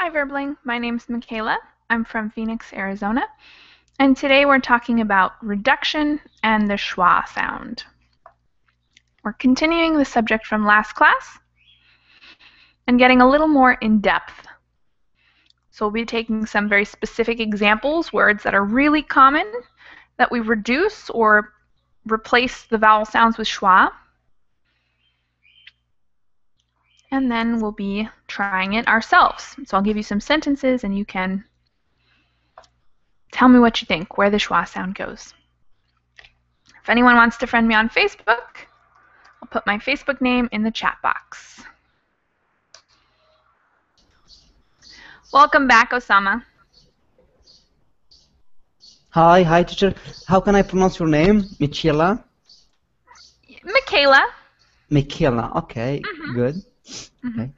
Hi Verbling, my name's Michaela. I'm from Phoenix, Arizona, and today we're talking about reduction and the schwa sound. We're continuing the subject from last class and getting a little more in depth. So we'll be taking some very specific examples, words that are really common, that we reduce or replace the vowel sounds with schwa. And then we'll be trying it ourselves. So I'll give you some sentences and you can tell me what you think, where the schwa sound goes. If anyone wants to friend me on Facebook, I'll put my Facebook name in the chat box. Welcome back, Osama. Hi, teacher. How can I pronounce your name? Michaela? Michaela. Michaela. Okay, good. Okay.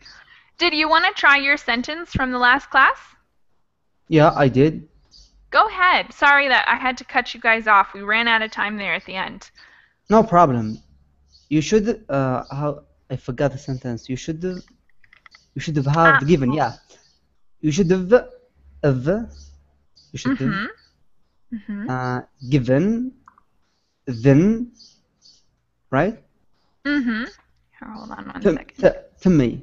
Did you want to try your sentence from the last class? Yeah, I did. Go ahead. Sorry that I had to cut you guys off. We ran out of time there at the end. No problem. You should I forgot the sentence. You should have given, yeah. You should have given then, right? Here, hold on one second. To me.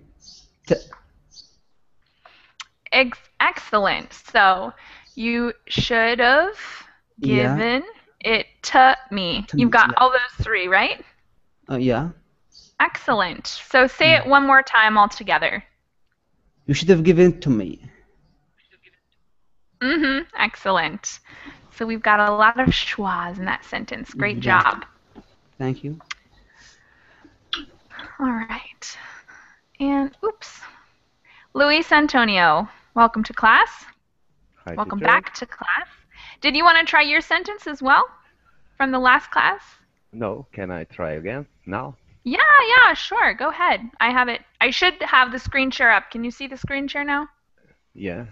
Excellent. So you should have given it to me. You've got all those three, right? Yeah. Excellent. So say it one more time all together. You should have given it to me. Excellent. So we've got a lot of schwas in that sentence. Great job. Thank you. All right. And oops. Luis Antonio, welcome to class. Hi, welcome teacher. back to class. Did you want to try your sentence as well from the last class? No, can I try again now? Yeah, sure. Go ahead. I have it. I should have the screen share up. Can you see the screen share now? Yeah.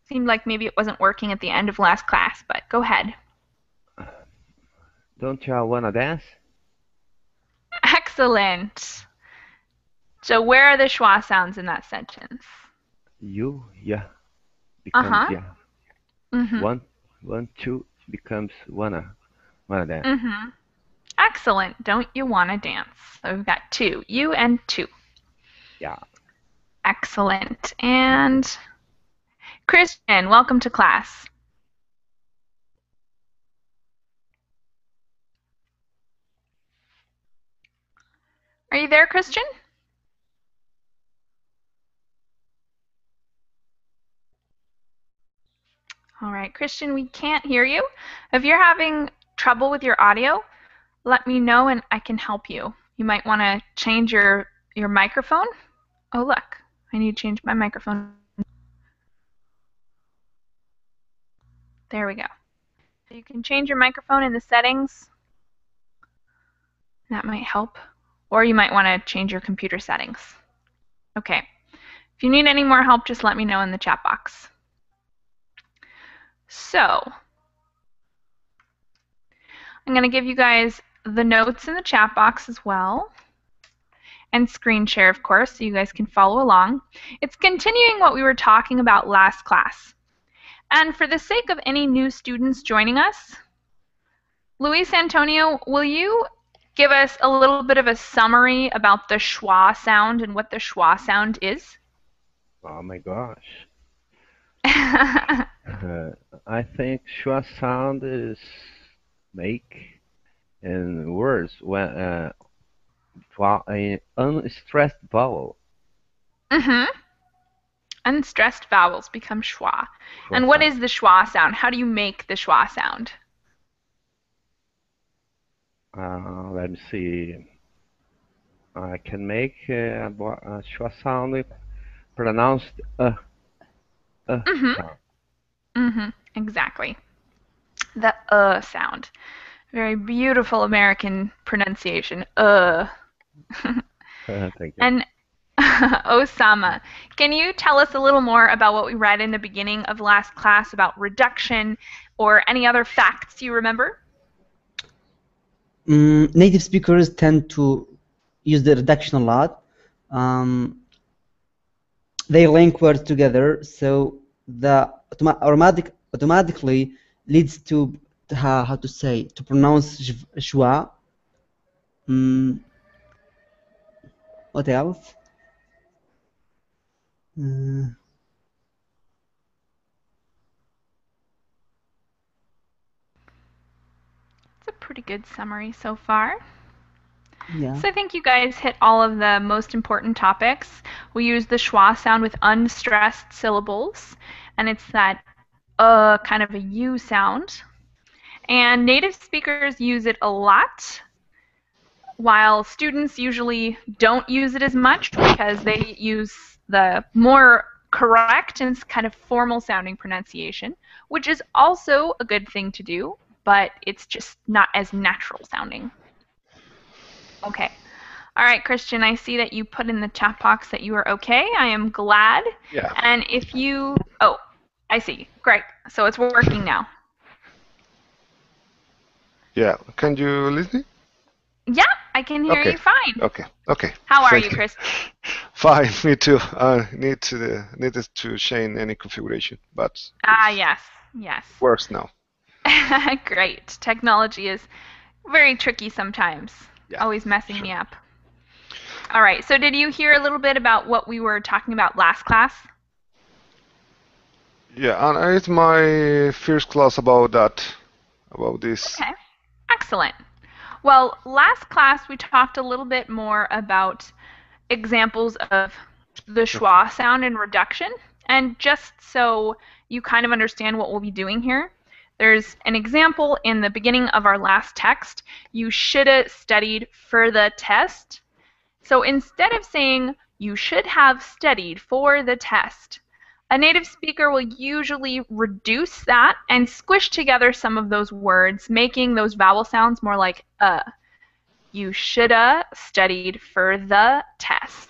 Seemed like maybe it wasn't working at the end of last class, but go ahead. Don't you wanna dance? Excellent. So where are the schwa sounds in that sentence? You, yeah. Becomes yeah. One, two becomes wanna dance. Excellent. Don't you wanna dance? So we've got two. You and two. Yeah. Excellent. And Christian, welcome to class. Are you there, Christian? All right, Christian, we can't hear you. If you're having trouble with your audio, let me know and I can help you. You might want to change your microphone. Oh, look, I need to change my microphone. There we go. So you can change your microphone in the settings. That might help. Or you might want to change your computer settings. Okay. If you need any more help, just let me know in the chat box. So, I'm going to give you guys the notes in the chat box as well. And screen share, of course, so you guys can follow along. It's continuing what we were talking about last class. And for the sake of any new students joining us, Luis Antonio, will you give us a little bit of a summary about the schwa sound and what the schwa sound is? Oh my gosh. I think schwa sound is make in words when an unstressed vowel. Unstressed vowels become schwa. And what is the schwa sound? How do you make the schwa sound? Let me see. I can make a schwa sound pronounced sound. Exactly. The sound. Very beautiful American pronunciation. Thank you. And Osama, can you tell us a little more about what we read in the beginning of last class about reduction or any other facts you remember? Native speakers tend to use the reduction a lot. they link words together, so the automatically leads to how to say, to pronounce schwa. What else? It's a pretty good summary so far. Yeah. So I think you guys hit all of the most important topics. We use the schwa sound with unstressed syllables, and it's that kind of a U sound. And native speakers use it a lot, while students usually don't use it as much because they use the more correct and kind of formal sounding pronunciation, which is also a good thing to do, but it's just not as natural sounding. Okay. All right, Christian, I see that you put in the chat box that you are okay. I am glad. Yeah. And if you, oh, I see. Great. So it's working now. Yeah. Can you listen? Yeah, I can hear you fine. Okay. Okay. How are Thank you, Christian? Fine. Me too. I needed to change any configuration, but Yes. Yes. works now. Great. Technology is very tricky sometimes. Yeah, Always messing me up. All right. So did you hear a little bit about what we were talking about last class? Yeah, and it's my first class about this. Okay. Excellent. Well, last class we talked a little bit more about examples of the schwa sound and reduction. And just so you kind of understand what we'll be doing here, there's an example in the beginning of our last text. You should have studied for the test. So instead of saying you should have studied for the test, a native speaker will usually reduce that and squish together some of those words, making those vowel sounds more like You shoulda studied for the test.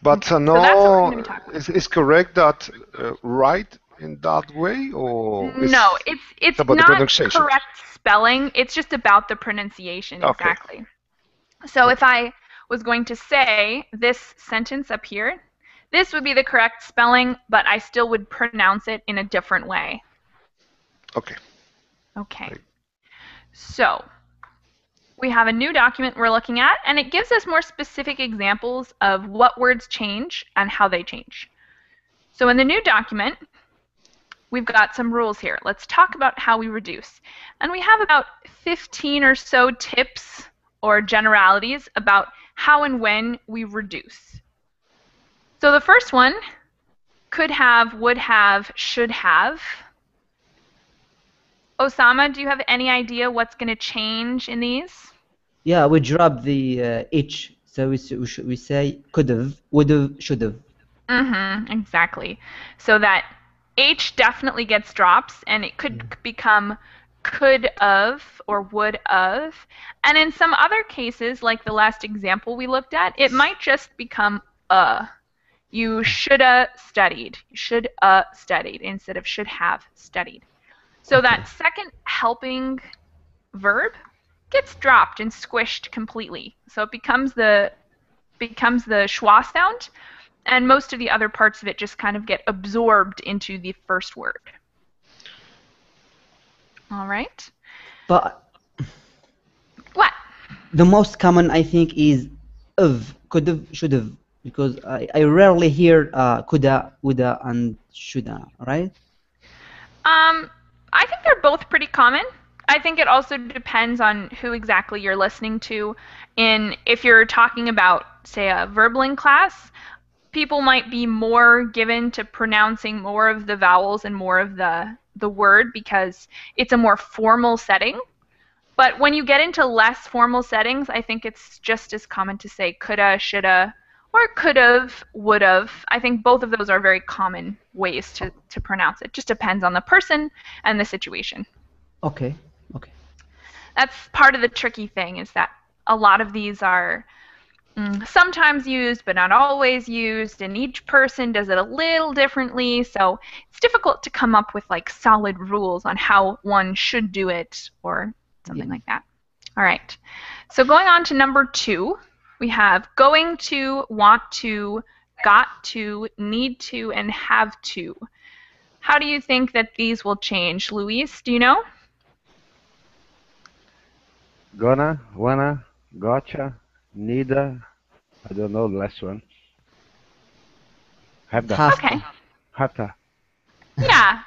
But So no, that's what we're going to be talking about. is correct that right in that way, or No, it's about the not pronunciation? correct spelling. It's just about the pronunciation, Okay. exactly. So if I was going to say this sentence up here, this would be the correct spelling, but I still would pronounce it in a different way. Okay. Okay. So we have a new document we're looking at, and it gives us more specific examples of what words change and how they change. So in the new document, we've got some rules here. Let's talk about how we reduce. And we have about 15 or so tips or generalities about how and when we reduce. So the first one, could have, would have, should have. Osama, do you have any idea what's going to change in these? Yeah, we drop the H, so we say could have, would have, should have. Exactly. So that H definitely gets drops, and it could become could of or would of. And in some other cases, like the last example we looked at, it might just become You shoulda studied. You should studied instead of should have studied. So that second helping verb gets dropped and squished completely. So it becomes the schwa sound, and most of the other parts of it just kind of get absorbed into the first word. All right. But What? the most common, I think, is of, could have, should have, because I rarely hear coulda, woulda, and shoulda, right? I think they're both pretty common. I think it also depends on who exactly you're listening to. If you're talking about, say, a verbling class, people might be more given to pronouncing more of the vowels and more of the word because it's a more formal setting. But when you get into less formal settings, I think it's just as common to say coulda, shoulda, or could've, would've. I think both of those are very common ways to pronounce it. Just depends on the person and the situation. Okay. Okay. That's part of the tricky thing, is that a lot of these are sometimes used but not always used, and each person does it a little differently, so it's difficult to come up with like solid rules on how one should do it or something like that. All right, so going on to number 2, we have going to, want to, got to, need to, and have to. How do you think that these will change? Luis, do you know? Gonna, wanna, gotcha, neither. I don't know the last one. Have to. Okay. Have to. Yeah,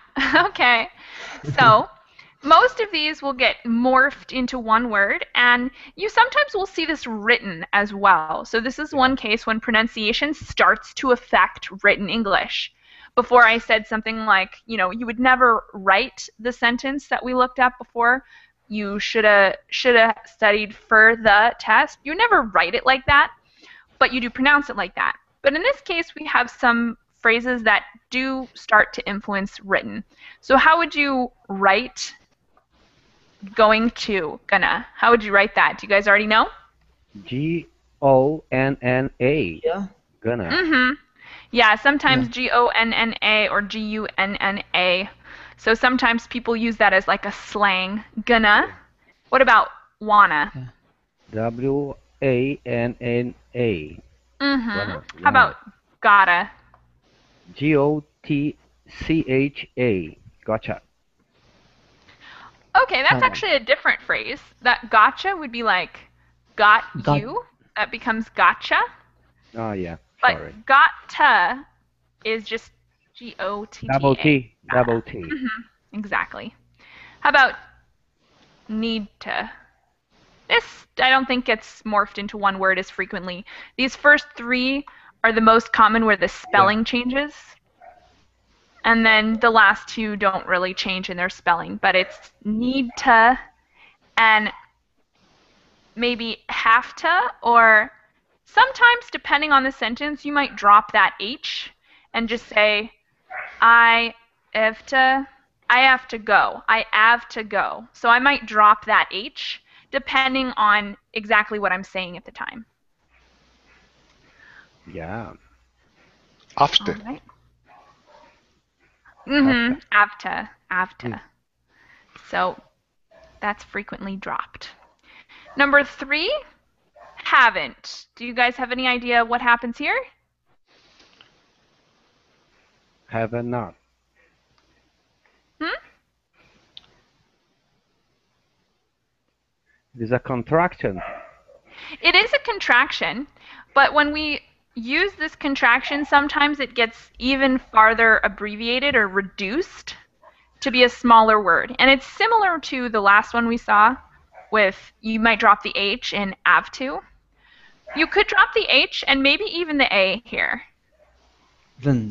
okay. So, most of these will get morphed into one word, and you sometimes will see this written as well. So this is one case when pronunciation starts to affect written English. Before I said something like, you know, you would never write the sentence that we looked at before. You shoulda studied for the test. You never write it like that, but you do pronounce it like that. But in this case, we have some phrases that do start to influence written. So how would you write going to, gonna? How would you write that? Do you guys already know? G-O-N-N-A. Yeah. Gonna. Mm-hmm. Yeah, sometimes Yeah. G-O-N-N-A or G-U-N-N-A. So sometimes people use that as like a slang. Gonna. What about wanna? W-A-N-N-A. Mm-hmm. Wanna. How about gotta? G-O-T-C-H-A. Gotcha. Okay, that's actually a different phrase. That gotcha would be like got you. That becomes gotcha. Oh, yeah. But Sorry. gotta is just G-O-T-T-A. Double T. Double T. Mm-hmm. Exactly. How about need to? This, I don't think gets morphed into one word as frequently. These first three are the most common where the spelling changes. And then the last two don't really change in their spelling, but it's need to and maybe have to, or sometimes, depending on the sentence, you might drop that H and just say, I have to go. I have to go. So I might drop that H depending on exactly what I'm saying at the time. Yeah. After. All right. Mm-hmm. Avta. So that's frequently dropped. Number 3, haven't. Do you guys have any idea what happens here? Have not. It is a contraction. It is a contraction, but when we use this contraction, sometimes it gets even farther abbreviated or reduced to be a smaller word. And it's similar to the last one we saw with you might drop the H in avtu. You could drop the H and maybe even the A here.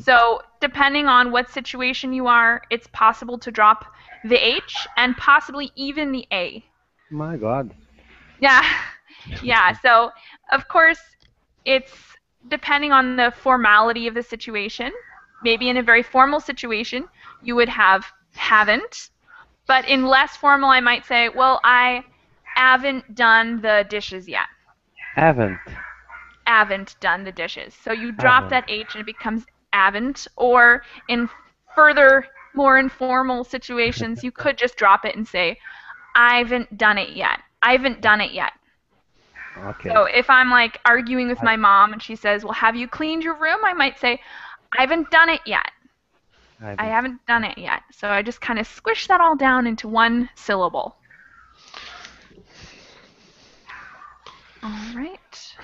So depending on what situation you are, it's possible to drop the H and possibly even the A. My God. Yeah. Yeah. So, of course, it's depending on the formality of the situation. Maybe in a very formal situation, you would have haven't. But in less formal, I might say, well, I haven't done the dishes yet. Haven't done the dishes. So you drop that H and it becomes haven't. Or in further, more informal situations, you could just drop it and say, I haven't done it yet. Okay. So if I'm like arguing with my mom and she says, well, have you cleaned your room? I might say, I haven't done it yet. I haven't done it yet. So I just kind of squish that all down into one syllable. All right.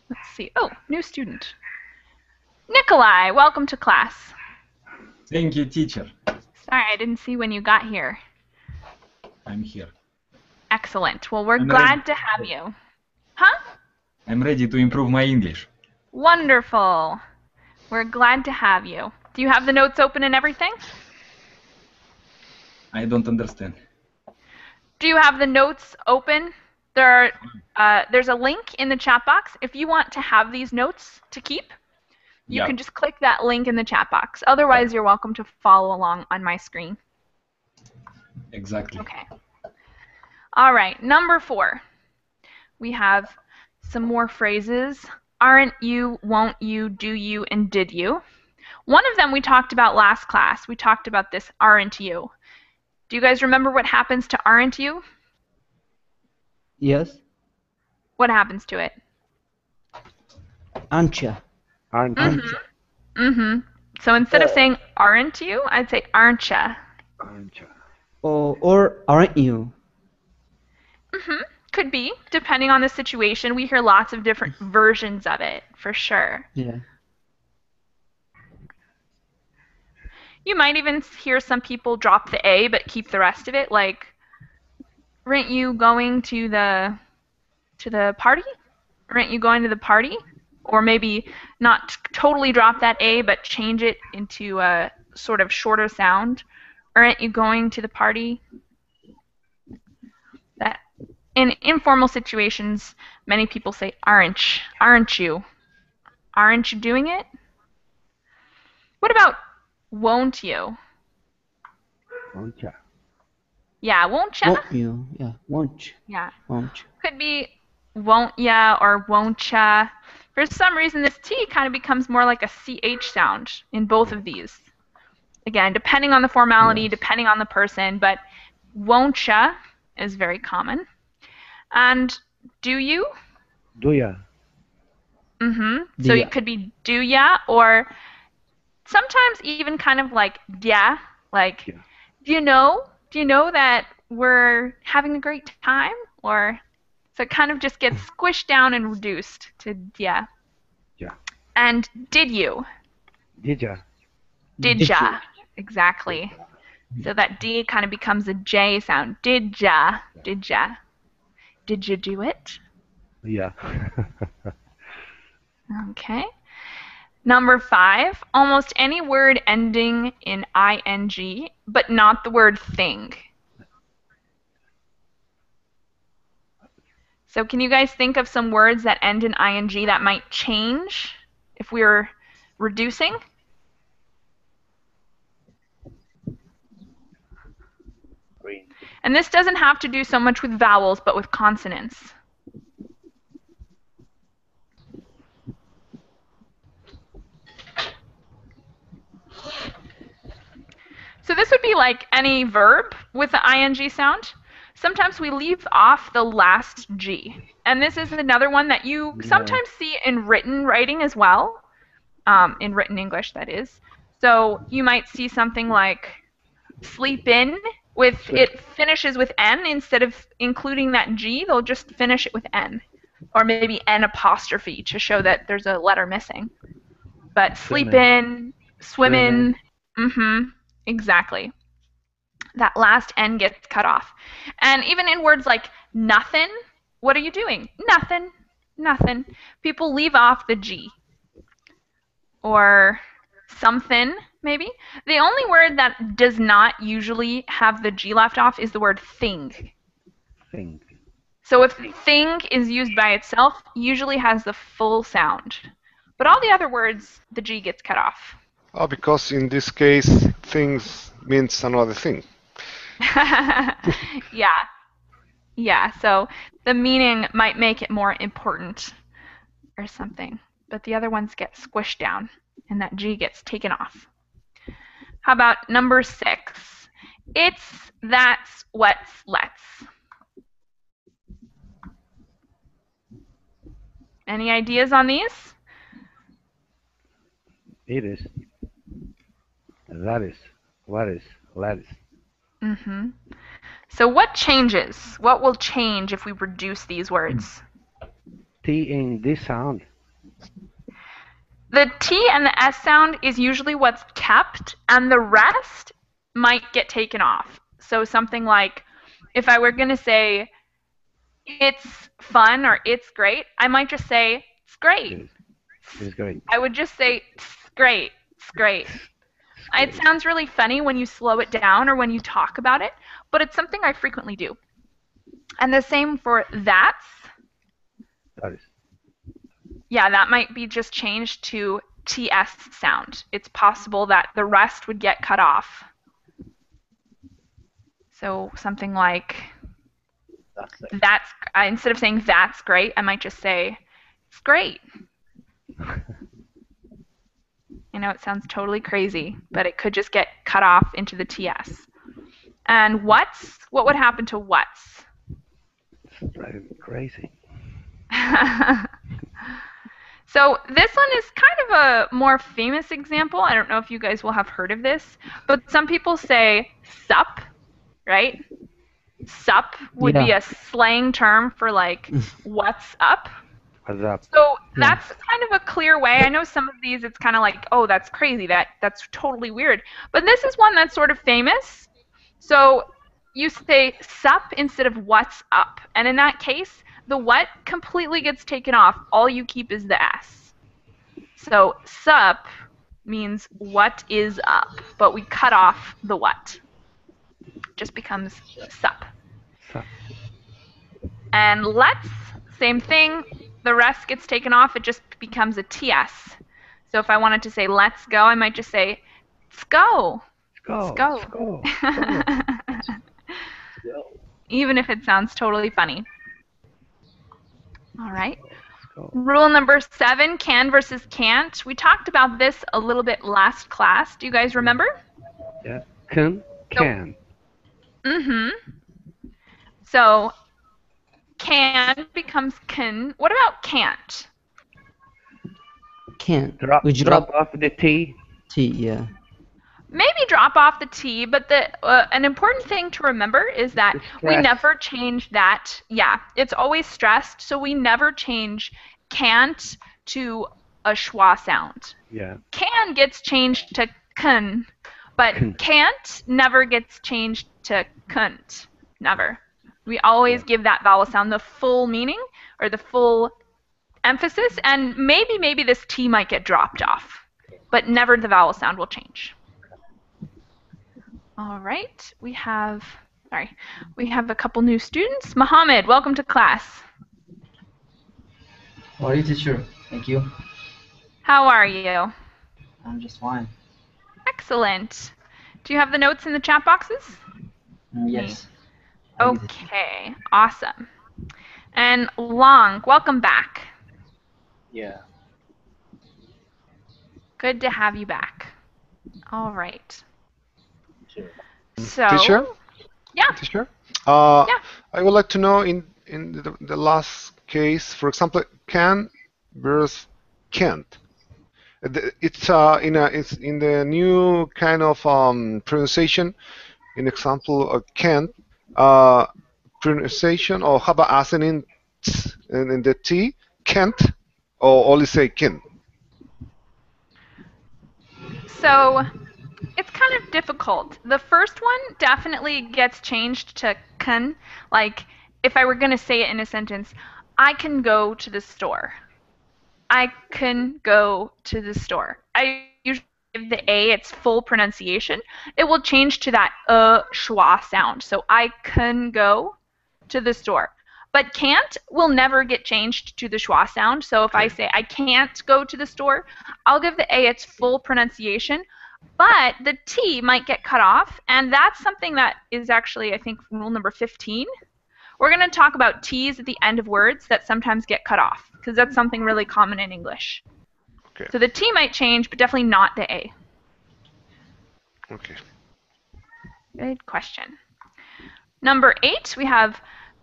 Let's see. Oh, new student. Nikolai, welcome to class. Thank you, teacher. Sorry, I didn't see when you got here. I'm here. Excellent. Well, we're glad to have you. Huh? I'm ready to improve my English. Wonderful. We're glad to have you. Do you have the notes open and everything? I don't understand. Do you have the notes open? There's a link in the chat box. If you want to have these notes to keep, you can just click that link in the chat box. Otherwise, you're welcome to follow along on my screen. Exactly. Okay. All right, number 4. We have some more phrases. Aren't you, won't you, do you, and did you. One of them we talked about last class. We talked about this aren't you. Do you guys remember what happens to aren't you? Yes. What happens to it? Ancha. Aren't Mm-hmm. you? Mm-hmm. So instead of saying aren't you, I'd say aren't ya. Aren't you? Or aren't you? Mm-hmm. Could be, depending on the situation. We hear lots of different versions of it, for sure. Yeah. You might even hear some people drop the A but keep the rest of it, like, aren't you going to the party? Aren't you going to the party? Or maybe not totally drop that A but change it into a sort of shorter sound. Aren't you going to the party? That in informal situations, many people say aren't you? Aren't you doing it? What about won't you? Won't you? Yeah, won't ya? Won't you? Yeah. Won't you? Yeah. Won't you? Could be won't ya or won't ya. For some reason, this T kind of becomes more like a CH sound in both of these. Again, depending on the formality, Yes. depending on the person, but won't ya is very common. And do you? Do ya? Mm-hmm. So Do ya? it could be do ya, or sometimes even kind of like yeah, like Yeah. do you know? Do you know that we're having a great time? Or so it kind of just gets squished down and reduced to yeah. Yeah. And did you? Did ya? Did Did ya? you? Exactly. So that D kind of becomes a J sound. Did ya? Did ya? Did you do it? Yeah. Okay. Number 5, almost any word ending in ing, but not the word thing. So can you guys think of some words that end in ing that might change if we were reducing? Green. And this doesn't have to do so much with vowels, but with consonants. So this would be like any verb with the ing sound. Sometimes we leave off the last G. And this is another one that you Yeah. sometimes see in written writing as well, in written English, that is. So you might see something like sleep in with it finishes with N instead of including that G, they'll just finish it with N. Or maybe N apostrophe to show that there's a letter missing. But sleep in, swim in, exactly. That last N gets cut off. And even in words like nothing, what are you doing? Nothing, nothing. People leave off the G. Or something, maybe. The only word that does not usually have the G left off is the word thing. Thing. So if thing is used by itself, usually has the full sound. But all the other words, the G gets cut off. Oh, because in this case, things means another thing. Yeah. Yeah, so the meaning might make it more important or something. But the other ones get squished down, and that G gets taken off. How about number 6? It's, that's, what's, let's. Any ideas on these? It is. That is. What is. Let is. So what changes? What will change if we reduce these words? T in this sound. The T and the S sound is usually what's kept, and the rest might get taken off. So something like, if I were going to say, it's fun or it's great, I might just say, it's great. It's great. I would just say, it's great, it's great. It sounds really funny when you slow it down or when you talk about it, but it's something I frequently do. And the same for that's. That is. Yeah, that might be just changed to TS sound. It's possible that the rest would get cut off. So something like, that's, instead of saying that's great, I might just say, it's great. I know it sounds totally crazy, but it could just get cut off into the TS. And what's? What would happen to what's? It's driving me crazy. So this one is kind of a more famous example. I don't know if you guys will have heard of this, but some people say sup, right? Sup would be Yeah. a slang term for like what's up. What's up? So Yeah. that's kind of a clear way. I know some of these it's kind of like, oh, that's crazy. That's totally weird. But this is one that's sort of famous. So you say sup instead of what's up. And in that case, the what completely gets taken off. All you keep is the S. So sup means what is up, but we cut off the what. It just becomes sup. Sup. And let's, same thing. The rest gets taken off. It just becomes a TS. So if I wanted to say let's go, I might just say let's go. Let's go. Let's go. Let's go. Even if it sounds totally funny. All right. Let's go. Rule number 7, can versus can't. We talked about this a little bit last class. Do you guys remember? Yeah. Can. Mm-hmm. So can becomes can. What about can't? Can't. Drop We drop off the T. T, yeah. Maybe drop off the T, but an important thing to remember is that It's we stressed. never change that. Yeah, it's always stressed, so we never change can't to a schwa sound. Yeah. Can gets changed to kun, but Kun. can't never gets changed to kunt. Never. We always give that vowel sound the full meaning or the full emphasis, and maybe this T might get dropped off, but never the vowel sound will change. All right, we have a couple new students. Mohammed, welcome to class. How are you, teacher? Thank you. How are you? I'm just fine. Excellent. Do you have the notes in the chat boxes? Yes. I need it. Okay, awesome. And Long, welcome back. Yeah. Good to have you back. All right. Sure. So, Teacher? yeah. Teacher? Yeah. I would like to know in the last case, for example, can versus can't. It's in the new kind of pronunciation. In example, can't pronunciation, or how about as in the T, can't, or only say can. So it's kind of difficult. The first one definitely gets changed to can. Like if I were going to say it in a sentence, I can go to the store. I can go to the store. I usually give the A its full pronunciation. It will change to that schwa sound. So I can go to the store. But can't will never get changed to the schwa sound. So if I say I can't go to the store, I'll give the A its full pronunciation. But the T might get cut off, and that's something that is actually, I think, rule number 15. We're going to talk about T's at the end of words that sometimes get cut off, because that's something really common in English. Okay. So the T might change, but definitely not the A. Okay. Good question. Number 8, we have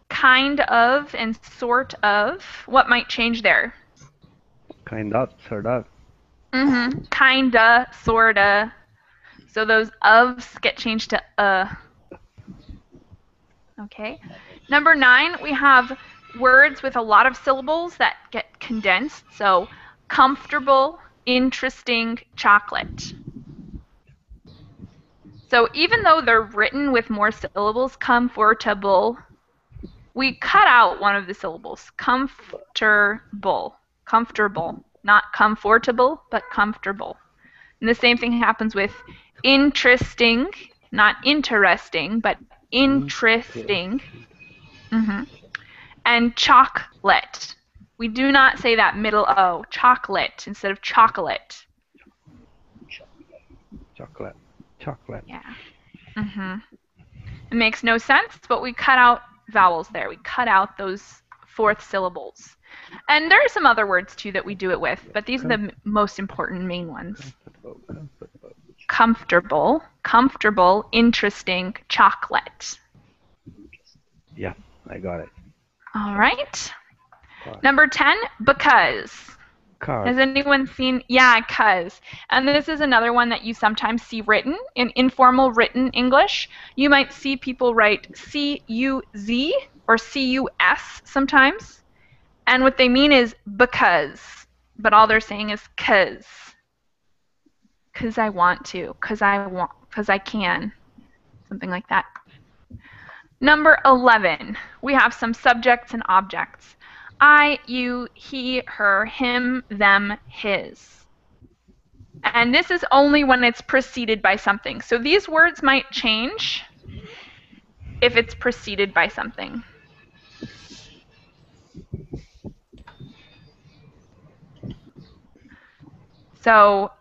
kind of and sort of. What might change there? Kind of, sort of. Kinda, sorta. So those ofs get changed to Okay. Number 9, we have words with a lot of syllables that get condensed. So comfortable, interesting, chocolate. So even though they're written with more syllables, comfortable, we cut out one of the syllables. Comfortable. Comfortable. Not comfortable, but comfortable. And the same thing happens with interesting, not interesting, but interesting. And chocolate. We do not say that middle O. Chocolate instead of chocolate. Chocolate. Chocolate. Yeah. It makes no sense, but we cut out vowels there. We cut out those fourth syllables. And there are some other words too that we do it with, but these are the most important main ones. Comfortable, comfortable, interesting, chocolate. Yeah, I got it. All right. Number 10, because. Cars. Has anyone seen? Yeah, cuz. And this is another one that you sometimes see written in informal written English. You might see people write C-U-Z or C-U-S sometimes. And what they mean is because. But all they're saying is cuz. Cuz I want to. Cuz I can. Something like that. Number 11. We have some subjects and objects. I, you, he, her, him, them, his. And this is only when it's preceded by something. So these words might change if it's preceded by something. So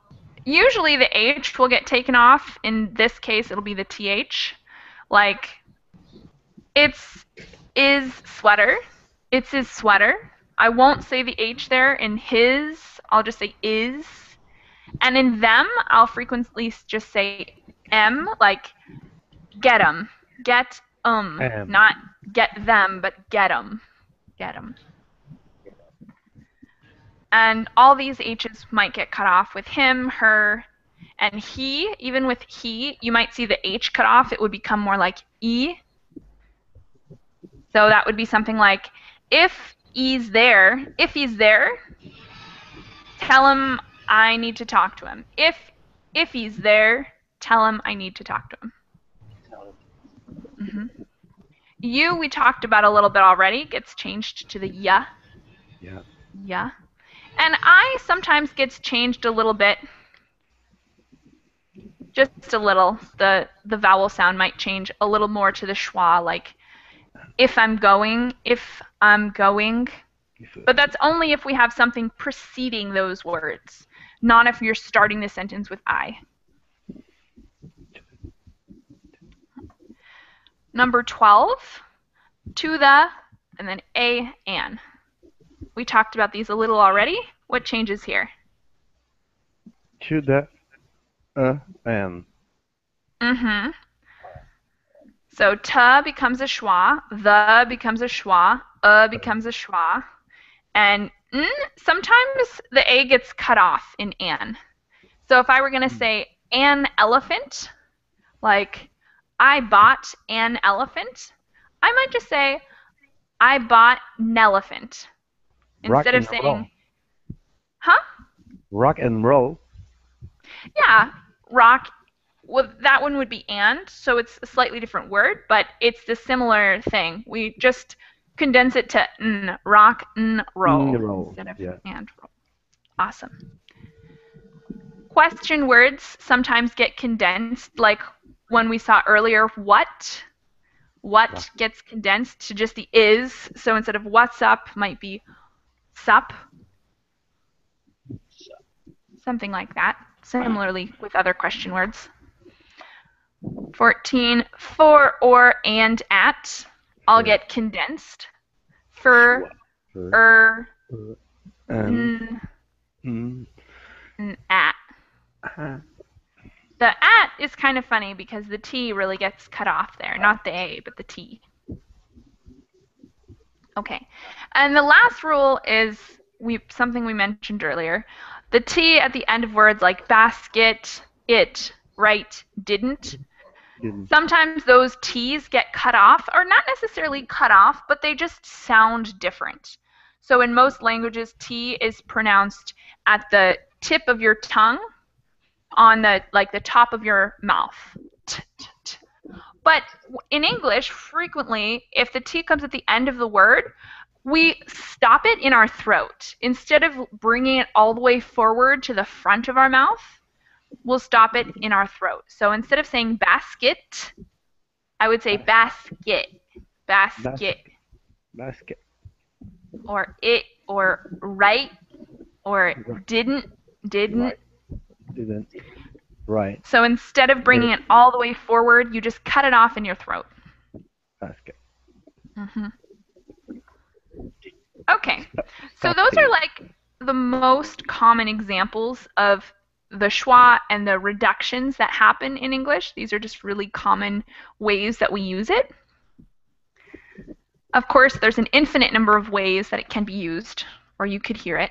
usually the H will get taken off. In this case, it'll be the TH. Like, it's is sweater. It's his sweater. I won't say the H there. In his, I'll just say is. And in them, I'll frequently just say M, like get 'em. Get not get them, but get 'em. Get 'em. And all these H's might get cut off with him, her, and he. Even with he, you might see the H cut off. It would become more like E. So that would be something like, if he's there, tell him I need to talk to him. If he's there, tell him I need to talk to him. You, we talked about a little bit already, gets changed to the ya. Yeah. Yeah. And I sometimes gets changed a little bit. Just a little. The vowel sound might change a little more to the schwa, like if I'm going. But that's only if we have something preceding those words, not if you're starting the sentence with I. Number 12, to the, and then a, an. We talked about these a little already. What changes here? To the an. So ta becomes a schwa, the becomes a schwa, becomes a schwa, and n, sometimes the a gets cut off in an. So if I were going to say an elephant, like I bought an elephant, I might just say I bought an elephant. Instead of saying, rock and roll. Yeah, rock. Well, that one would be and, so it's a slightly different word, but it's the similar thing. We just condense it to n, rock, n, roll, instead of and roll. Awesome. Question words sometimes get condensed, like when we saw earlier, what. What gets condensed to just the is, so instead of what's up, might be sup. Something like that. Similarly with other question words. 14, for, or, and, at all get condensed. For, and at. The at is kind of funny because the T really gets cut off there. Not the A, but the T. Okay. And the last rule is something we mentioned earlier. The T at the end of words like basket, it, right, didn't. Sometimes those T's get cut off, or not necessarily cut off, but they just sound different. So in most languages, T is pronounced at the tip of your tongue, on the top of your mouth. But in English, frequently, if the T comes at the end of the word, we stop it in our throat. Instead of bringing it all the way forward to the front of our mouth, we'll stop it in our throat. So instead of saying basket, I would say basket. Basket. Basket. Or it, or right, or didn't. Right. Didn't. Right. So instead of bringing it all the way forward, you just cut it off in your throat. Basket. Okay. So those are like the most common examples of the schwa and the reductions that happen in English. These are just really common ways that we use it. Of course, there's an infinite number of ways that it can be used, or you could hear it.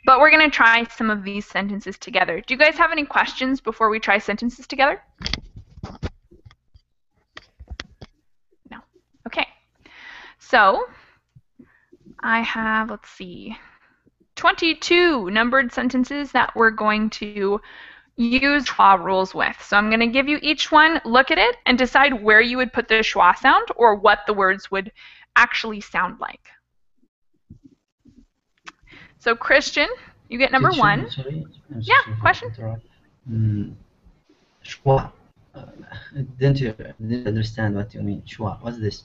But we're going to try some of these sentences together. Do you guys have any questions before we try sentences together? No. Okay. So I have, let's see, 22 numbered sentences that we're going to use Schwa rules with. So I'm going to give you each one, look at it, and decide where you would put the Schwa sound or what the words would actually sound like. So Christian, you get number Teacher, one. sorry, I'm so Yeah, sorry to question? interrupt. Schwa. Didn't understand what you mean. Schwa. What's this?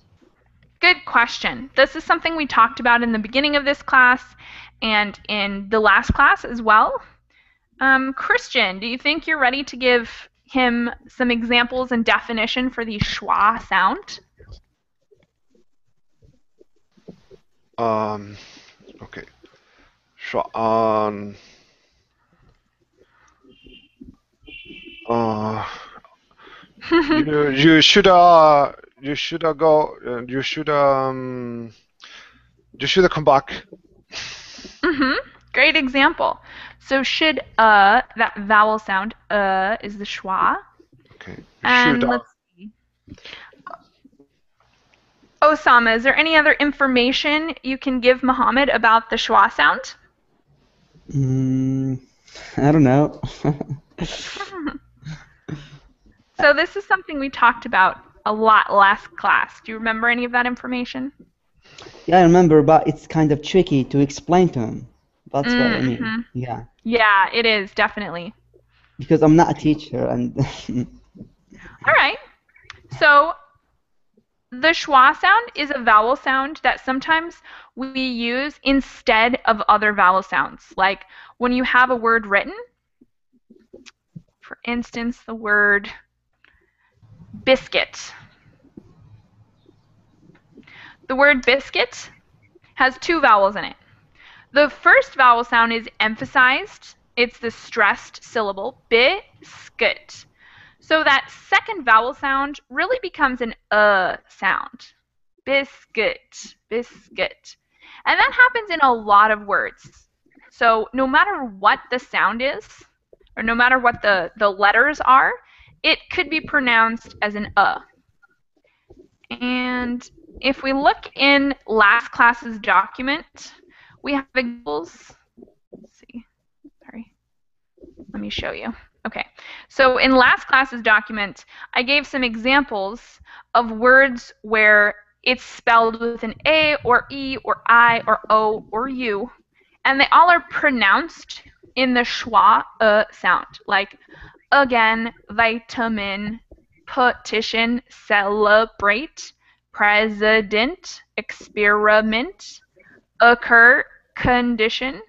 Good question. This is something we talked about in the beginning of this class and in the last class as well. Christian, do you think you're ready to give him some examples and definition for the schwa sound? Okay. Schwa. You should go. You should come back. Great example. So should that vowel sound is the schwa. Okay. And let's see. Osama, is there any other information you can give Muhammad about the schwa sound? I don't know. So this is something we talked about a lot last class. Do you remember any of that information? Yeah, I remember, but it's kind of tricky to explain to him. That's what I mean. Yeah. Yeah, it is, definitely. Because I'm not a teacher and All right. So the schwa sound is a vowel sound that sometimes we use instead of other vowel sounds. Like when you have a word written, for instance, the word biscuit. The word biscuit has two vowels in it. The first vowel sound is emphasized. It's the stressed syllable, biscuit. So that second vowel sound really becomes an sound. Biscuit, biscuit. And that happens in a lot of words. So no matter what the sound is, or no matter what the letters are, it could be pronounced as an And if we look in last class's document, we have examples. Let's see. Sorry. Let me show you. Okay. So in last class's document, I gave some examples of words where it's spelled with an A or E or I or O or U, and they all are pronounced in the schwa sound, like again, vitamin, petition, celebrate, president, experiment, occur, condition,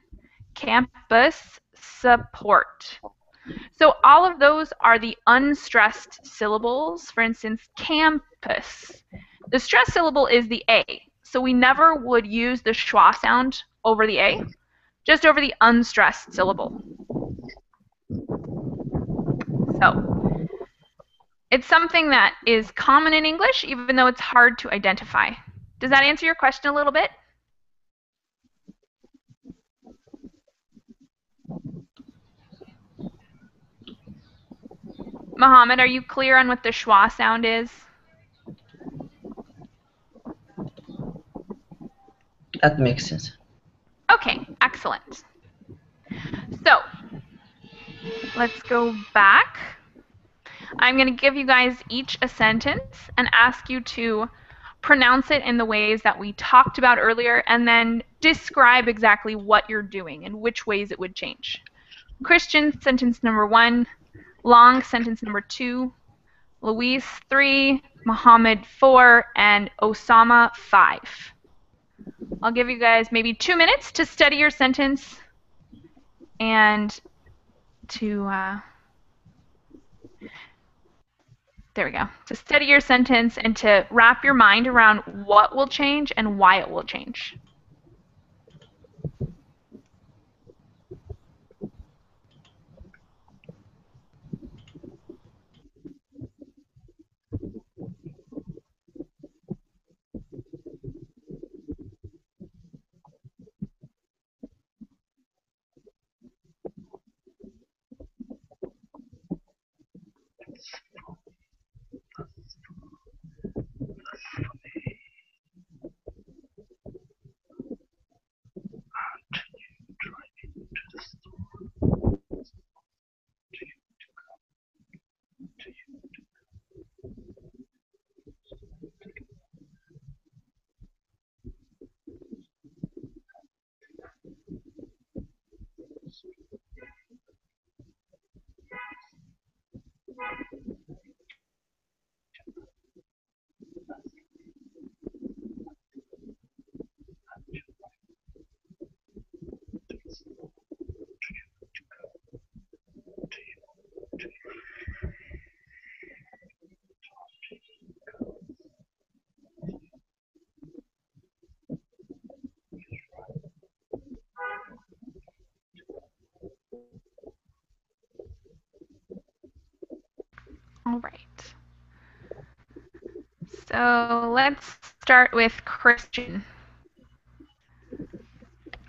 campus, support. So all of those are the unstressed syllables. For instance, campus. The stressed syllable is the A. So we never would use the schwa sound over the A, just over the unstressed syllable. So it's something that is common in English, even though it's hard to identify. Does that answer your question a little bit? Mohammed, are you clear on what the schwa sound is? That makes sense. Okay, excellent. So let's go back. I'm going to give you guys each a sentence and ask you to pronounce it in the ways that we talked about earlier, and then describe exactly what you're doing and which ways it would change. Christian, sentence number 1. Long, sentence number 2. Luis, 3. Mohammed, 4. And Osama, 5. I'll give you guys maybe 2 minutes to study your sentence and to there we go. To study your sentence and to wrap your mind around what will change and why it will change. All right. So let's start with Christian.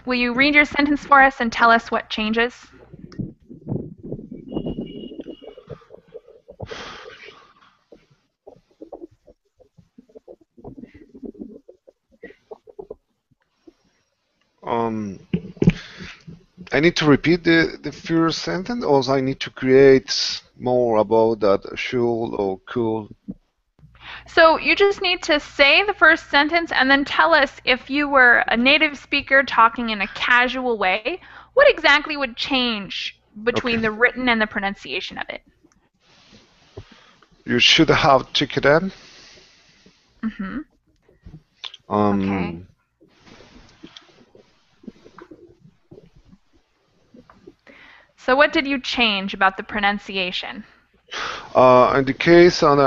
Will you read your sentence for us and tell us what changes? I need to repeat the first sentence, or I need to create more about that should or could? So you just need to say the first sentence and then tell us if you were a native speaker talking in a casual way, what exactly would change between the written and the pronunciation of it? You should have checked it. Mm-hmm. Okay. So what did you change about the pronunciation? In the case on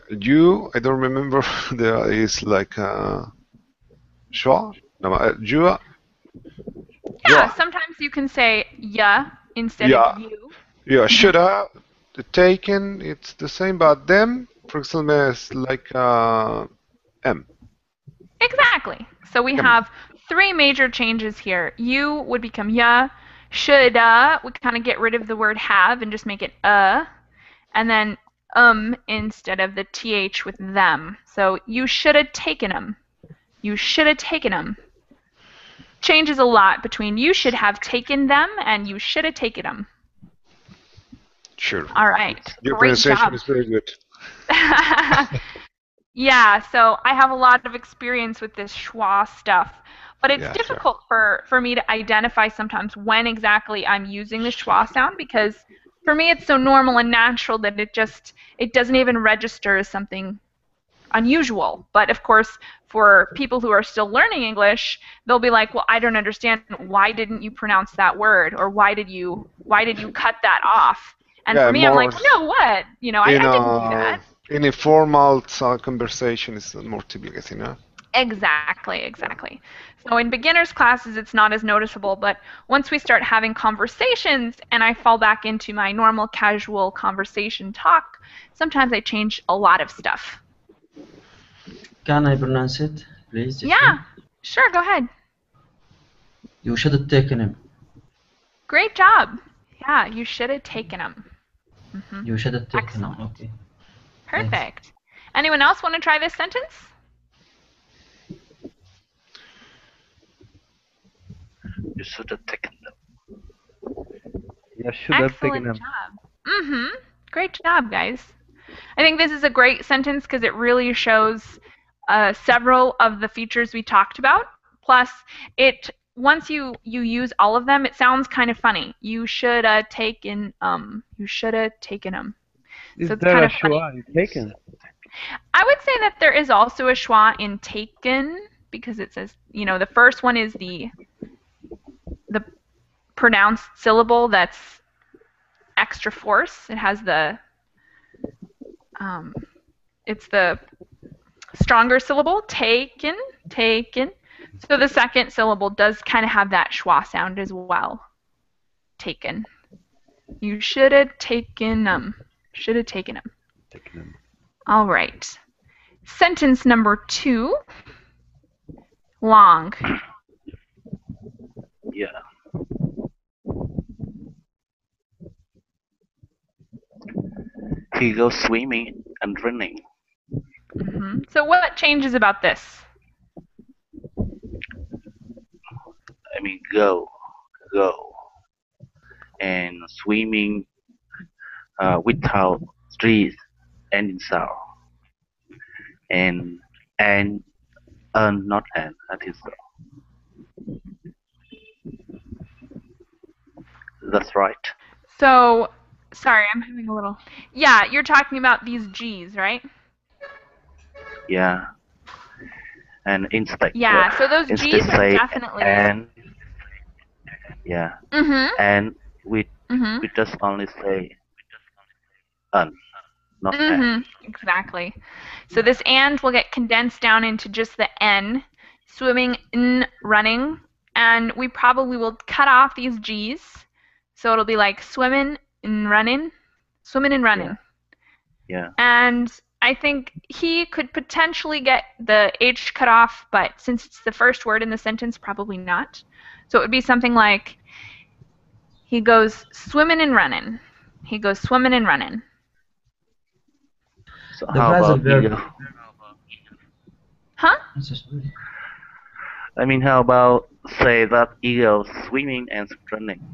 you, I don't remember. There is like Schwa. No, you. Yeah, sometimes you can say ya instead of you. Yeah, should have taken. It's the same, but them, for example, is like M. Exactly. So we have three major changes here. You would become ya. Shoulda, we kind of get rid of the word have and just make it and then instead of the th with them. So you should have taken them. You should have taken them. Changes a lot between you should have taken them and you should have taken them. Sure. All right. Your Great pronunciation job. is very good. Yeah, so I have a lot of experience with this schwa stuff, but it's Yeah, difficult for me to identify sometimes when exactly I'm using the schwa sound because for me it's so normal and natural that it doesn't even register as something unusual. But of course, for people who are still learning English, they'll be like, "Well, I don't understand. Why didn't you pronounce that word? Or why did you cut that off?" And Yeah, for me, I'm like, more "No, what? You know, I didn't do that." in a formal conversation is more typical, you know. Exactly, exactly. So in beginners classes, it's not as noticeable, but once we start having conversations and I fall back into my normal casual conversation talk, sometimes I change a lot of stuff. Can I pronounce it, please? Yeah, sure, go ahead. You should have taken him. Great job. Yeah, you should have taken him. Mm-hmm. You should have taken him. Excellent. Okay. Perfect. Thanks. Anyone else want to try this sentence? You should have taken them. You should have taken Excellent them. job. Mm-hmm. Great job, guys. I think this is a great sentence because it really shows several of the features we talked about. Plus, once you use all of them, it sounds kind of funny. You should have taken You should have taken them. Is So it's there kind a of funny. Schwa in taken? I would say that there is also a schwa in taken because it says, the first one is the pronounced syllable that's extra force. It has it's the stronger syllable, taken, taken. So the second syllable does kind of have that schwa sound as well. Taken. You should have taken them. Should have taken them. Taken them. All right. Sentence number 2. Long. Yeah. He goes swimming and running. Mm-hmm. So what changes about this? I mean, go, and swimming without trees ending sound, and not and. I think so. That's right. So, sorry, I'm having a little. Yeah, you're talking about these G's, right? Yeah. And inspector. Yeah, so those instead G's are say definitely. And. Yeah. Mm-hmm. And we just only say not and. Exactly. So this and will get condensed down into just the N, swimming, n, running, and we probably will cut off these G's. So it'll be like swimming, and running. Swimming and running. Yeah. And I think he could potentially get the H cut off, but since it's the first word in the sentence, probably not. So it would be something like, he goes swimming and running. He goes swimming and running. So The how phrasal about verb. eagle? Huh? I mean, how about say that eagle swimming and running?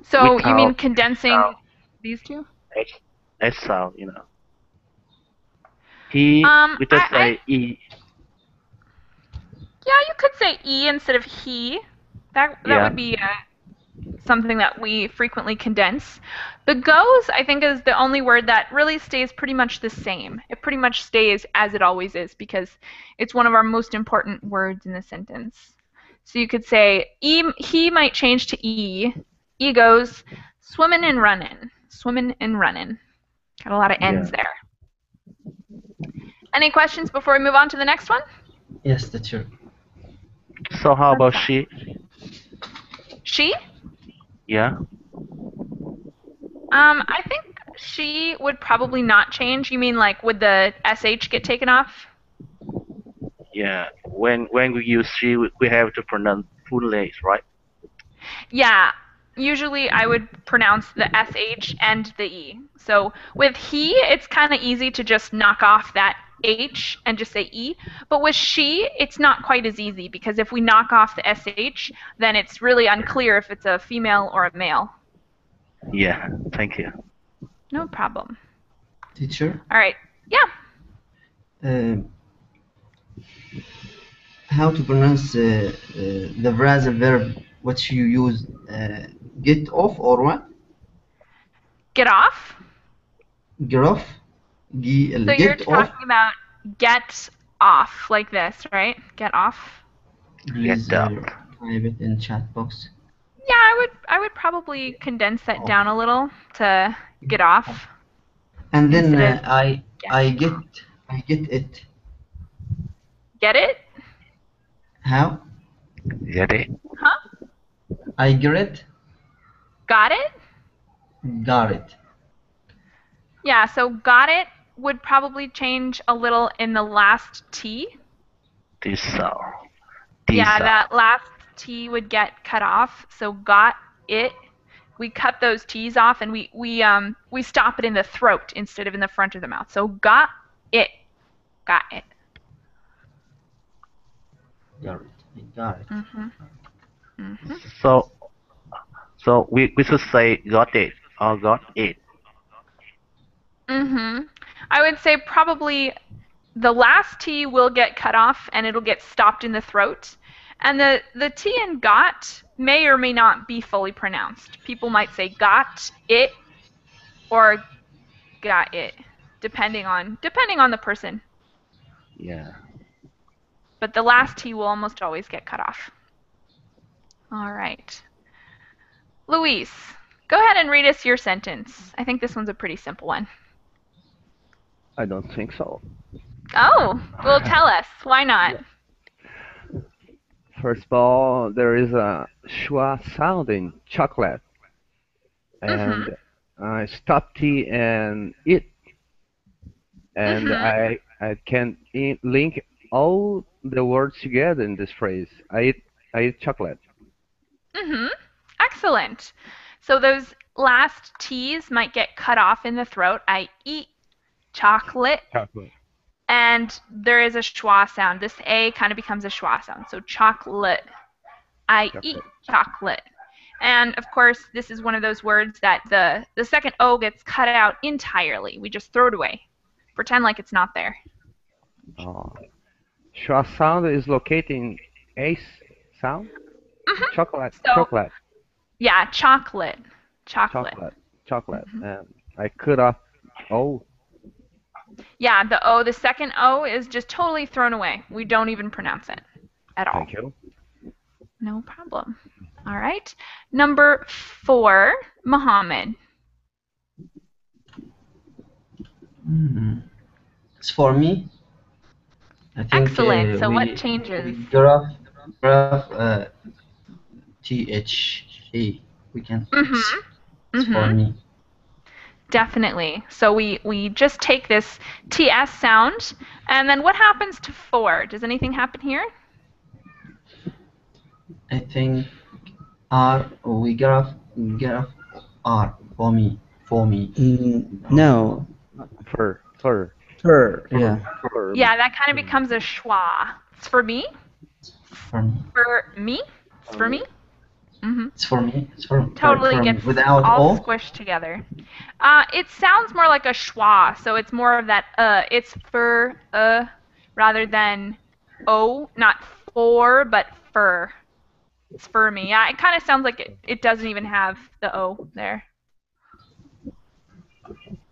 So you mean Without condensing these two? H sound, you know. He, we just say E. Yeah, you could say E instead of he. That Yeah. would be something that we frequently condense. The goes, I think, is the only word that really stays pretty much the same. It pretty much stays as it always is because it's one of our most important words in the sentence. So you could say he might change to E. E goes swimming and running. Swimming and running. Got a lot of N's there. Any questions before we move on to the next one? Yes, teacher. So how about she? She? Yeah. I think she would probably not change. You mean like would the SH get taken off? Yeah. When we use she, we have to pronounce full names, right? Yeah. Usually I would pronounce the SH and the E. So with he, it's kind of easy to just knock off that H and just say E. But with she, it's not quite as easy because if we knock off the SH, then it's really unclear if it's a female or a male. Yeah. Thank you. No problem. Teacher? All right. Yeah. How to pronounce the phrasal verb which you use, get off or what? Get off. Get off? So you're talking about get off like this, right? Get off. Please type it in chat box. Yeah, I would probably condense that down a little to get off. And then I get it. Get it? How? Get it? Huh? I get it. Got it? Got it. Yeah, so got it would probably change a little in the last T. This sound. Yeah, that last T would get cut off. So got it. We cut those T's off and we stop it in the throat instead of in the front of the mouth. So got it. Got it. Got it. Got it. So we should say got it or got it. I would say probably the last T will get cut off and it'll get stopped in the throat. And the T in got may or may not be fully pronounced. People might say got it or got it, depending on the person. Yeah. But the last T will almost always get cut off. All right. Luis, go ahead and read us your sentence. I think this one's a pretty simple one. I don't think so. Oh, well, tell us. Why not? Yeah. First of all, there is a schwa sound in chocolate. And I stop T and it. And I can link all the words together in this phrase. I eat chocolate. Excellent. So those last T's might get cut off in the throat. I eat chocolate. And there is a schwa sound. This A kind of becomes a schwa sound. So chocolate. I eat chocolate. And of course, this is one of those words that the second O gets cut out entirely. We just throw it away. Pretend like it's not there. Oh. Schwa sound is located in A sound? Chocolate. Chocolate. Yeah, chocolate. Chocolate. And I cut off O. Yeah, the second O is just totally thrown away. We don't even pronounce it at all. Thank you. No problem. All right. Number 4, Muhammad. It's for me. I think, excellent. So what changes? Graph THE. We can. Mm-hmm. It's for me. Definitely. So we just take this TS sound, and then what happens to for? Does anything happen here? I think R. We get off R for me. No. Fur. Fur. Yeah. Fur. Yeah, that kind of becomes a schwa. It's for me. For me. For me. It's for me. Mm-hmm. It's for me. It's for Totally me. gets Without all O. squished together. It sounds more like a schwa, so it's more of that it's for rather than o, not for, but fur. It's for me. Yeah, it kind of sounds like it doesn't even have the o there.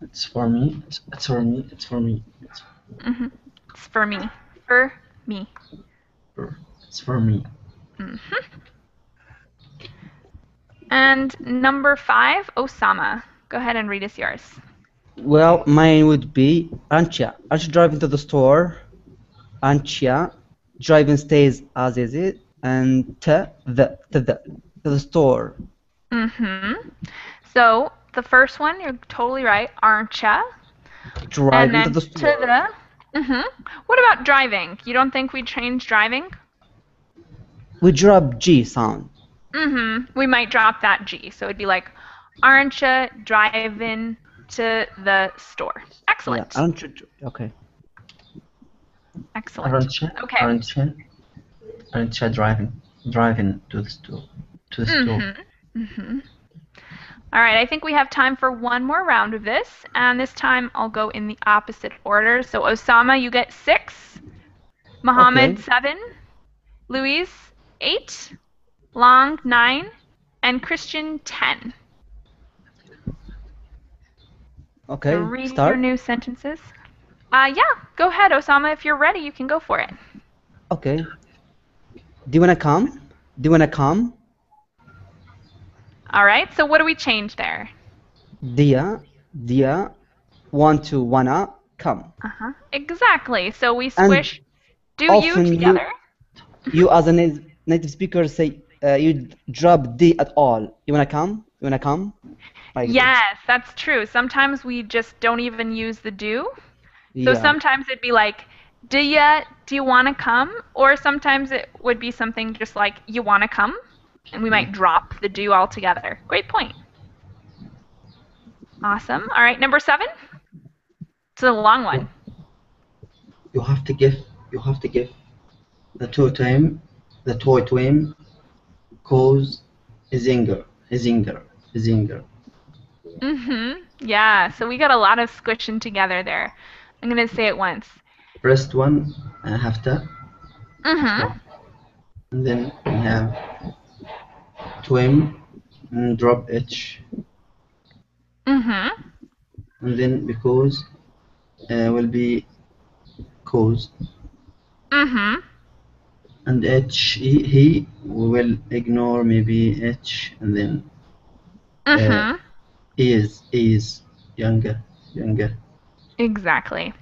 It's for me. It's for me. It's for me. Mm-hmm. It's for me. For me. It's for me. Mm-hmm. And number 5, Osama. Go ahead and read us yours. Well, mine would be Ancha. Ancha driving to the store. Ancha driving stays as is it, and to the store. Mm-hmm. So the first one, you're totally right. Aren't ya? Driving And then to the store. to the. Mm-hmm. What about driving? You don't think we'd change driving? We drop G sound. Mm-hmm. We might drop that G. So it'd be like, aren't ya driving to the store? Excellent. Yeah, aren't you? Okay. Excellent. Okay. Aren't you driving to the store? Mm-hmm. All right, I think we have time for one more round of this, and this time I'll go in the opposite order. So Osama, you get 6, Mohammed Okay. 7, Louise 8, Long 9, and Christian 10. Okay. So read Start. your new sentences. Yeah, go ahead, Osama. If you're ready, you can go for it. Okay. Do you wanna come? Do you wanna come? All right, so what do we change there? Dia, want to, wanna, come. Uh-huh. Exactly. So we And squish do you often together. you as a native speaker say you drop D at all. You wanna come? You wanna come? Like this. Yes, that's true. Sometimes we just don't even use the do. So Yeah. sometimes it'd be like, do you want to come? Or sometimes it would be something just like, you want to come? And we might drop the do altogether. Great point. Awesome. All right, number 7. It's a long one. You have to give the toy to him, cause his anger. Mm-hmm. Yeah, so we got a lot of squishing together there. I'm going to say it once. First one, have to. Mm-hmm. And then we have to him, and drop H. Mm-hmm. And then because will be cause. Mm-hmm. And H, he will ignore maybe H, and then Mm-hmm. is younger. Exactly.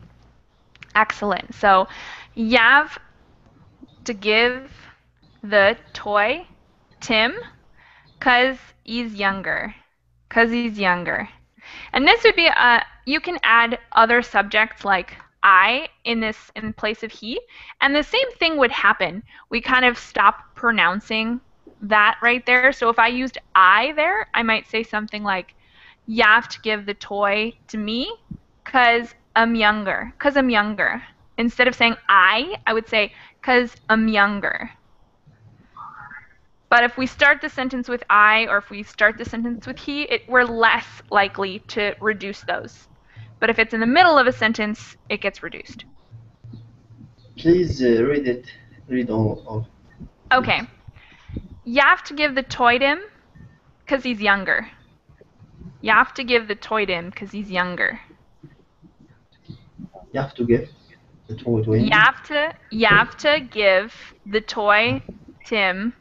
Excellent. So you have to give the toy Tim because he's younger. And this would be you can add other subjects like I in place of he, and the same thing would happen. We kind of stop pronouncing that right there. So if I used I there, I might say something like, you have to give the toy to me because I'm younger. Instead of saying I would say because I'm younger. But if we start the sentence with I or if we start the sentence with he, we're less likely to reduce those. But if it's in the middle of a sentence, it gets reduced. Please read it. Read all. Okay. You have to give the toy to him because he's younger. You have to give the toy to him because he's younger. You have to give the toy to him. You have to give the toy to him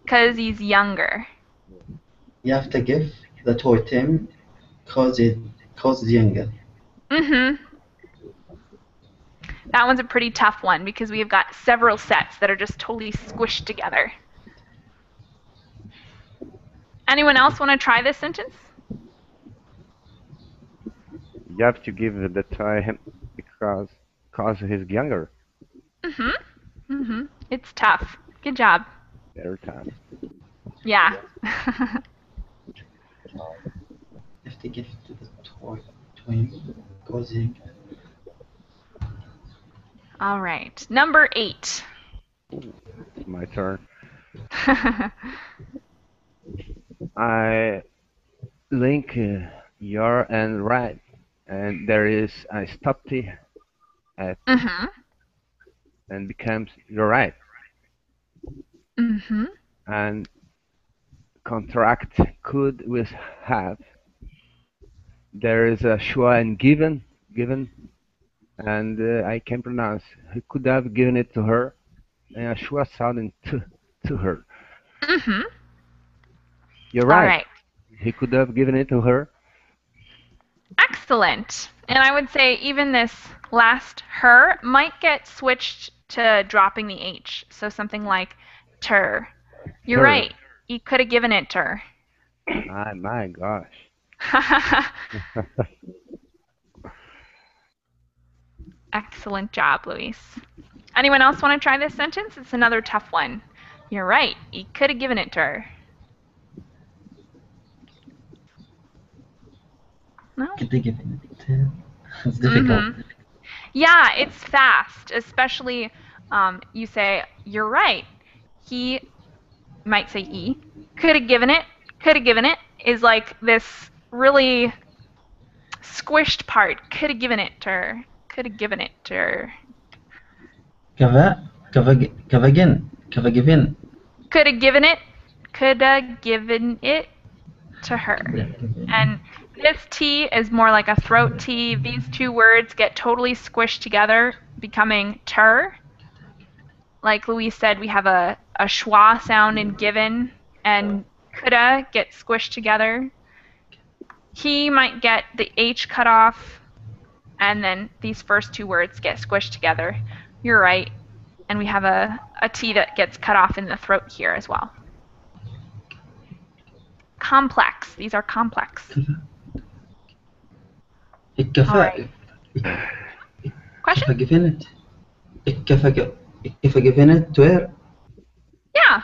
because he's younger. You have to give the toy to him because he's younger. Mm-hmm. That one's a pretty tough one because we've got several sets that are just totally squished together. Anyone else want to try this sentence? You have to give the try him because he's younger. It's tough. Good job. Very tough. Yeah. If they give to the twin causing. All right. Number 8. It's my turn. I link your and right, and there is a stop T at and becomes you're right. And contract could with have. There is a Schwa and given, and I can pronounce. He could have given it to her, and a Schwa sounding to her. You're right. All right. He could have given it to her. Excellent. And I would say even this last her might get switched to dropping the H. So something like ter. You're Ter. right. You could have given it ter. My gosh. Excellent job, Luis. Anyone else want to try this sentence? It's another tough one. You're right. You could have given it to her. No? Could they give it? It's difficult. Yeah, it's fast, especially you say, you're right. He might say he. Could have given it is like this really squished part. Could have given it to her. Could have given it to her. Kava given. Could have given it. Could have given it to her. And this T is more like a throat T. These two words get totally squished together, becoming ter. Like Luis said, we have a schwa sound in given, and coulda get squished together. He might get the H cut off, and then these first two words get squished together. You're right. And we have a T that gets cut off in the throat here as well. Complex. These are complex. Question? Question? If I given it to her. Yeah.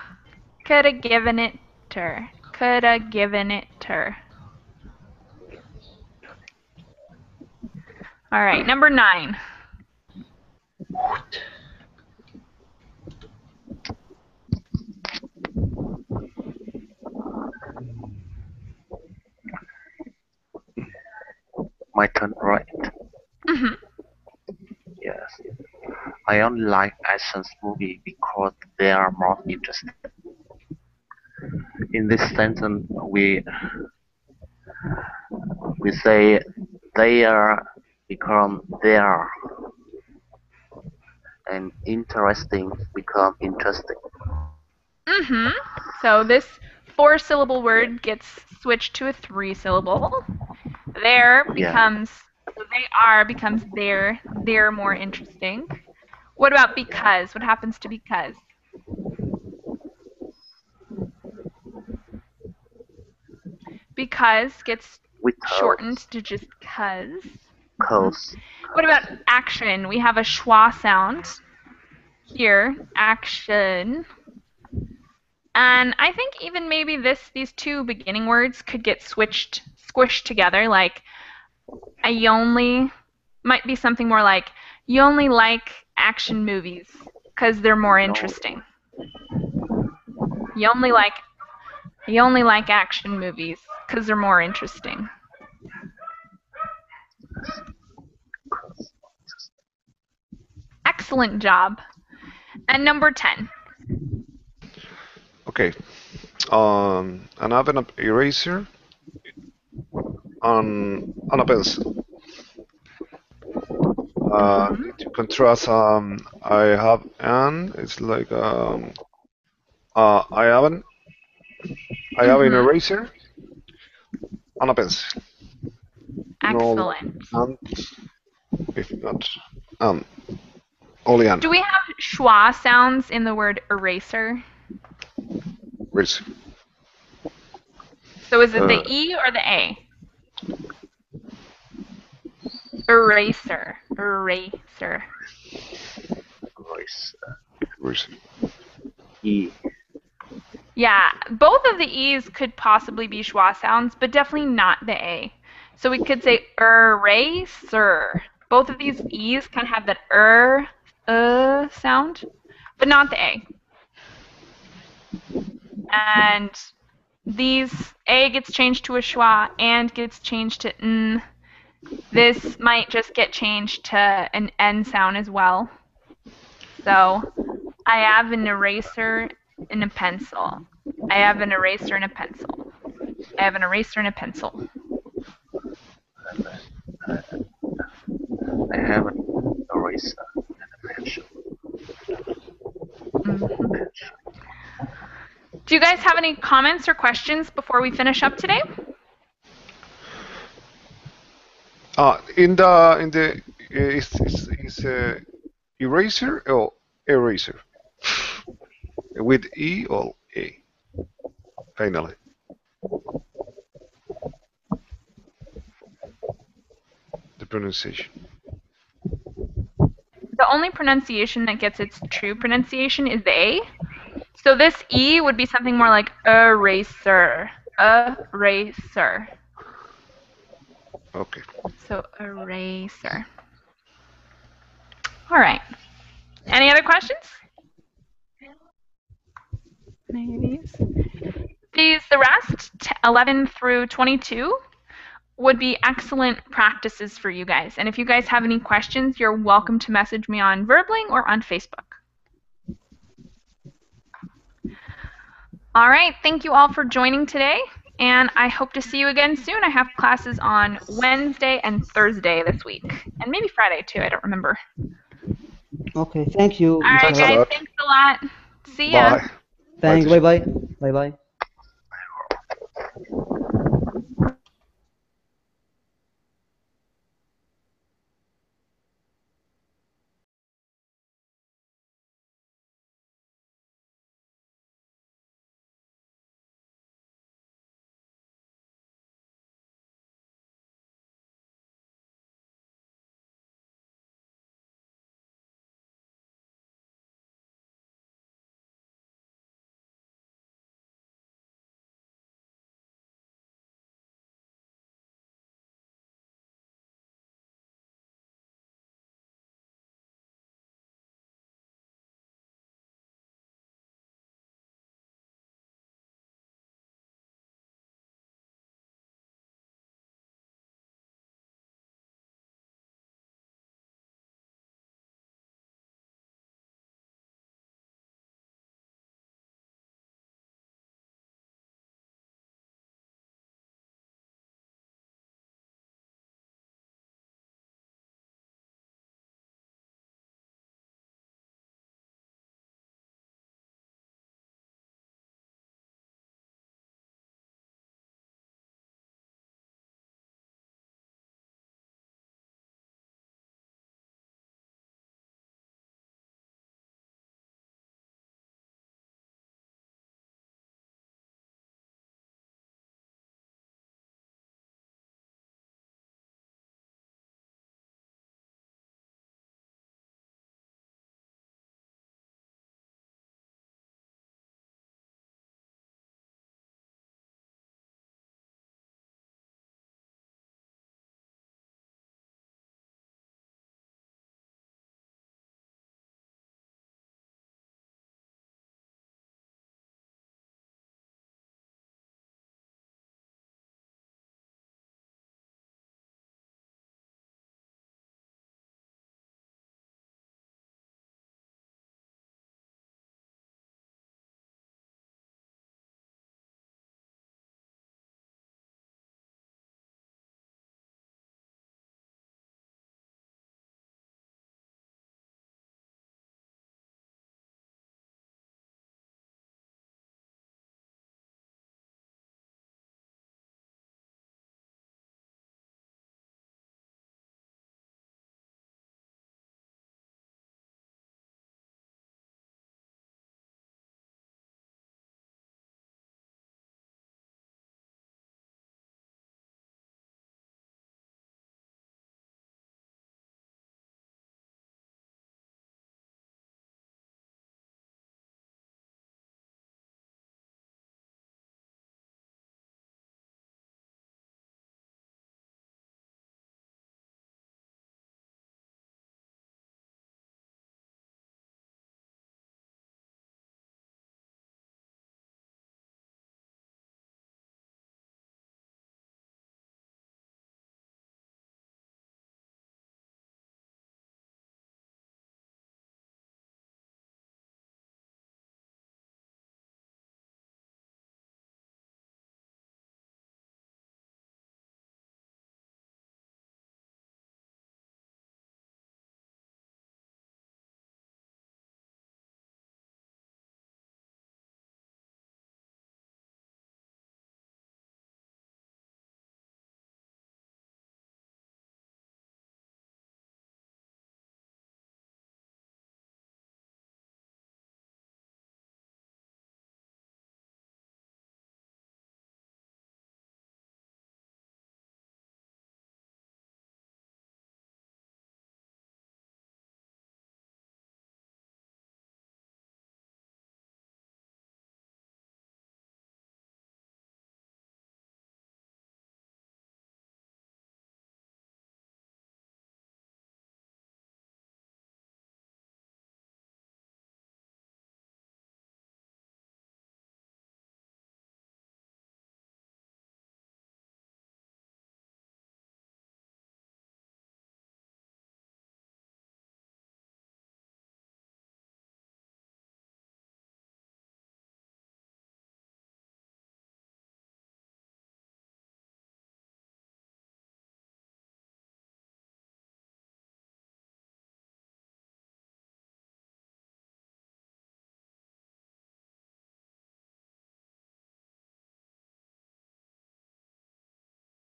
Coulda given it to her. Coulda given it to her. All right, number 9. My turn, right? Yes. I only like action movies because they are more interesting. In this sentence, we say they are become there, and interesting become interesting. So this 4-syllable word gets switched to a 3-syllable. There becomes, so they are becomes there. They're more interesting. What about because? What happens to because? Because gets shortened to just cuz. What about action? We have a schwa sound here, action. And I think even maybe these two beginning words could get squished together, like I only might be something more like you only like action movies because they're more interesting. You only like action movies because they're more interesting. Excellent job. And number 10. Okay. I have an eraser on a pencil. To contrast, I have an. It's like I have an eraser on a pencil. Excellent. No, if not, only an. Do we have schwa sounds in the word eraser? Eraser. So is it the E or the A? Eraser. Eraser. Voice. E. Yeah, both of the E's could possibly be schwa sounds, but definitely not the A. So we could say eraser. Both of these E's kind of have that sound, but not the A. And these A gets changed to a schwa and gets changed to n. This might just get changed to an N sound as well. So I have an eraser and a pencil. I have an eraser and a pencil. I have an eraser and a pencil. I have an eraser and a pencil. Do you guys have any comments or questions before we finish up today? In the is eraser or eraser with E or A? Finally. The pronunciation. The only pronunciation that gets its true pronunciation is the A. So this E would be something more like eraser. Eraser. Okay. So eraser. All right. Any other questions? The rest, 11 through 22, would be excellent practices for you guys. And if you guys have any questions, you're welcome to message me on Verbling or on Facebook. All right, thank you all for joining today, and I hope to see you again soon. I have classes on Wednesday and Thursday this week, and maybe Friday too, I don't remember. Okay, thank you. All right, Thanks a guys, lot. thanks a lot. See ya. Bye. Thanks. Bye. Bye bye. Bye bye.